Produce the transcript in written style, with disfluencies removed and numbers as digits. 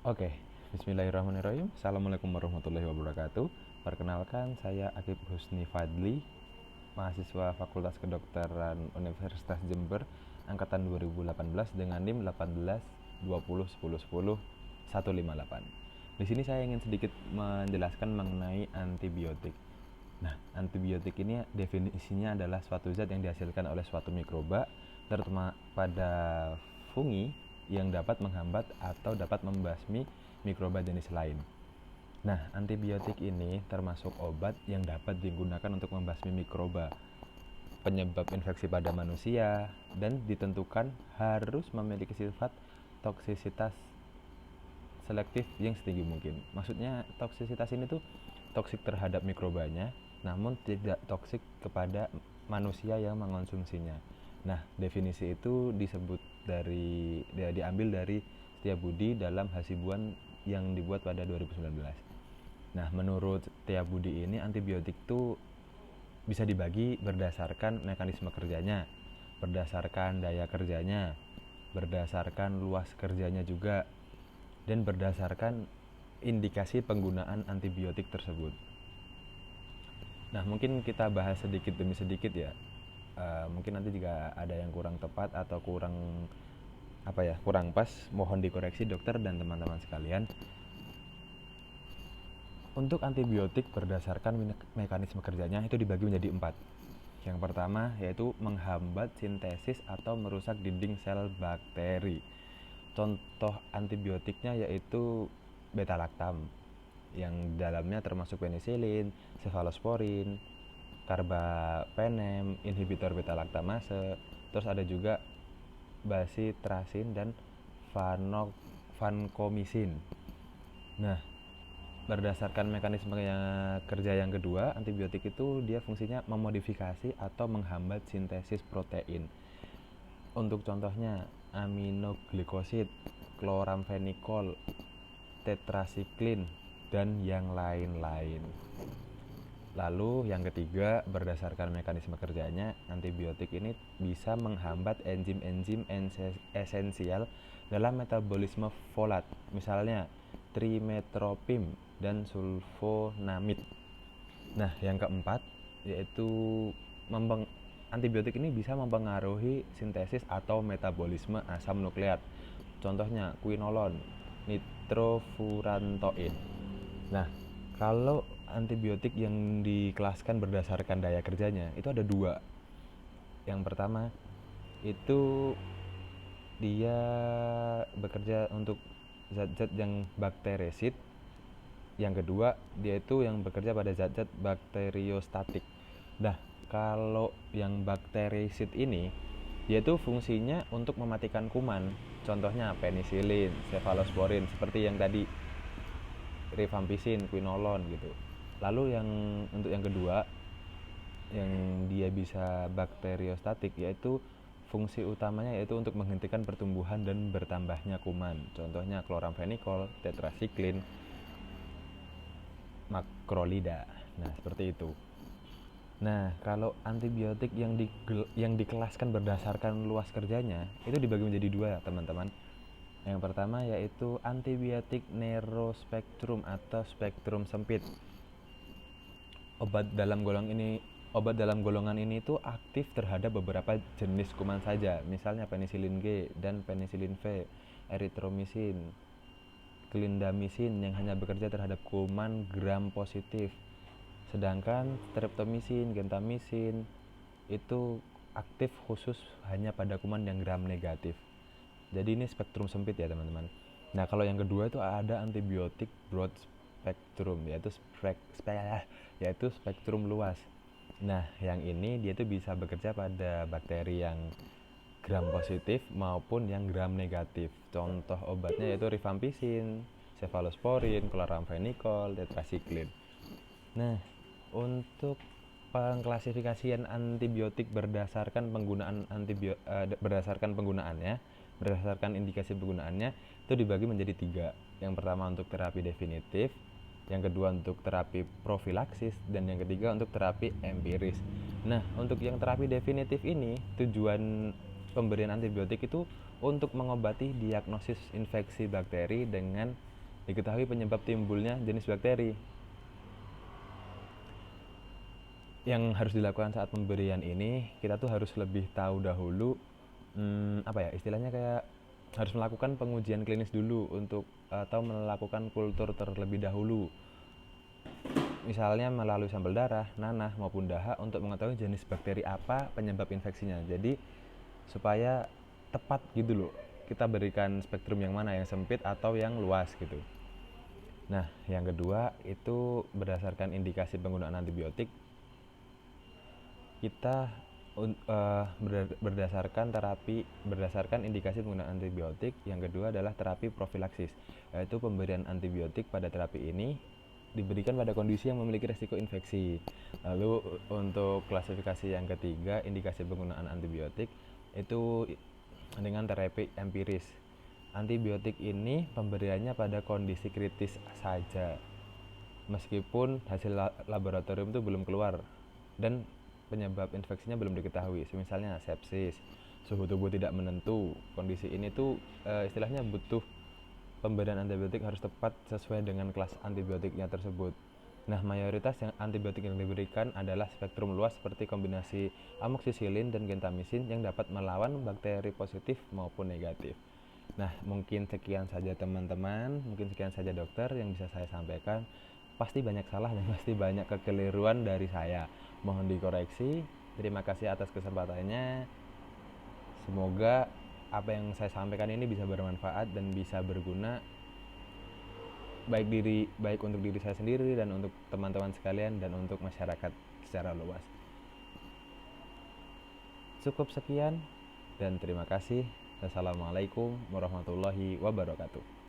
Oke, bismillahirrahmanirrahim. Assalamualaikum warahmatullahi wabarakatuh. Perkenalkan, saya Akib Husni Fadli, mahasiswa Fakultas Kedokteran Universitas Jember, angkatan 2018 dengan NIM 18 20 10 10 158. Di sini saya ingin sedikit menjelaskan mengenai antibiotik. Nah, antibiotik ini definisinya adalah suatu zat yang dihasilkan oleh suatu mikroba, terutama pada fungi yang dapat menghambat atau dapat membasmi mikroba jenis lain. Nah, antibiotik ini termasuk obat yang dapat digunakan untuk membasmi mikroba, penyebab infeksi pada manusia, dan ditentukan harus memiliki sifat toksisitas selektif yang setinggi mungkin. Maksudnya toksisitas ini tuh toksik terhadap mikrobanya, namun tidak toksik kepada manusia yang mengonsumsinya. Nah, definisi itu diambil dari Setiabudi dalam Hasibuan yang dibuat pada 2019. Nah, menurut Setiabudi ini antibiotik itu bisa dibagi berdasarkan mekanisme kerjanya, berdasarkan daya kerjanya, berdasarkan luas kerjanya juga, dan berdasarkan indikasi penggunaan antibiotik tersebut. Nah, mungkin kita bahas sedikit demi sedikit ya. Mungkin nanti jika ada yang kurang tepat atau kurang pas, mohon dikoreksi dokter dan teman-teman sekalian. Untuk antibiotik berdasarkan mekanisme kerjanya itu dibagi menjadi 4. Yang pertama yaitu menghambat sintesis atau merusak dinding sel bakteri. Contoh antibiotiknya yaitu beta-laktam, yang dalamnya termasuk penisilin, cefalosporin, karbapenem, inhibitor beta-laktamase, terus ada juga basitrasin dan vancomycin. Nah, berdasarkan mekanisme kerja yang kedua, antibiotik itu dia fungsinya memodifikasi atau menghambat sintesis protein. Untuk contohnya aminoglikosid, kloramfenikol, tetrasiklin, dan yang lain-lain. Lalu yang ketiga, berdasarkan mekanisme kerjanya, antibiotik ini bisa menghambat enzim-enzim esensial dalam metabolisme folat, misalnya trimetropim dan sulfonamid. Nah, yang keempat yaitu antibiotik ini bisa mempengaruhi sintesis atau metabolisme asam nukleat. Contohnya quinolon, nitrofurantoin. Nah, kalau antibiotik yang dikelaskan berdasarkan daya kerjanya itu ada dua. Yang pertama itu dia bekerja untuk zat-zat yang bakterisid. Yang kedua dia itu yang bekerja pada zat-zat bakteriostatik. Nah, kalau yang bakterisid ini dia itu fungsinya untuk mematikan kuman. Contohnya penisilin, cefalosporin, seperti yang tadi rifampicin, quinolon gitu. Lalu untuk yang kedua yang dia bisa bakteriostatik, yaitu fungsi utamanya yaitu untuk menghentikan pertumbuhan dan bertambahnya kuman. Contohnya kloramfenikol, tetrasiklin, makrolida. Nah, seperti itu. Nah, kalau antibiotik yang dikelaskan berdasarkan luas kerjanya itu dibagi menjadi dua, teman-teman. Yang pertama yaitu antibiotik narrow-spektrum atau spektrum sempit. Obat dalam golongan ini itu aktif terhadap beberapa jenis kuman saja, misalnya penisilin G dan penisilin V, eritromisin, clindamycin yang hanya bekerja terhadap kuman gram positif. Sedangkan streptomycin, gentamicin itu aktif khusus hanya pada kuman yang gram negatif. Jadi ini spektrum sempit ya, teman-teman. Nah, kalau yang kedua itu ada antibiotik broad spectrum, yaitu spektrum luas. Nah, yang ini dia tuh bisa bekerja pada bakteri yang gram positif maupun yang gram negatif. Contoh obatnya yaitu rifampicin, cefalosporin, kloramfenikol, tetrasiklin. Nah, untuk pengklasifikasian antibiotik berdasarkan indikasi penggunaannya itu dibagi menjadi 3. Yang pertama untuk terapi definitif, yang kedua untuk terapi profilaksis, dan yang ketiga untuk terapi empiris. Nah, untuk yang terapi definitif ini pemberian antibiotik itu untuk mengobati diagnosis infeksi bakteri dengan diketahui penyebab timbulnya jenis bakteri. Yang harus dilakukan saat pemberian ini, kita tuh harus lebih tahu dahulu istilahnya kayak harus melakukan pengujian klinis dulu untuk atau melakukan kultur terlebih dahulu. Misalnya melalui sampel darah, nanah maupun dahak untuk mengetahui jenis bakteri apa penyebab infeksinya. Jadi supaya tepat gitu loh, kita berikan spektrum yang mana, yang sempit atau yang luas gitu. Nah, yang kedua itu berdasarkan indikasi penggunaan antibiotik, kita berdasarkan indikasi penggunaan antibiotik. Yang kedua adalah terapi profilaksis, yaitu pemberian antibiotik pada terapi ini diberikan pada kondisi yang memiliki resiko infeksi. Lalu untuk klasifikasi yang ketiga, indikasi penggunaan antibiotik itu dengan terapi empiris. Antibiotik ini pemberiannya pada kondisi kritis saja, meskipun hasil laboratorium itu belum keluar dan penyebab infeksinya belum diketahui. Misalnya sepsis, suhu tubuh tidak menentu. Kondisi ini tuh istilahnya butuh pemberian antibiotik harus tepat sesuai dengan kelas antibiotiknya tersebut. Nah, mayoritas yang antibiotik yang diberikan adalah spektrum luas seperti kombinasi amoksisilin dan gentamisin yang dapat melawan bakteri positif maupun negatif. Nah, mungkin sekian saja teman-teman, mungkin sekian saja dokter yang bisa saya sampaikan. Pasti banyak salah dan pasti banyak kekeliruan dari saya. Mohon dikoreksi. Terima kasih atas kesempatannya. Semoga apa yang saya sampaikan ini bisa bermanfaat dan bisa berguna baik untuk diri saya sendiri dan untuk teman-teman sekalian dan untuk masyarakat secara luas. Cukup sekian dan terima kasih. Assalamualaikum warahmatullahi wabarakatuh.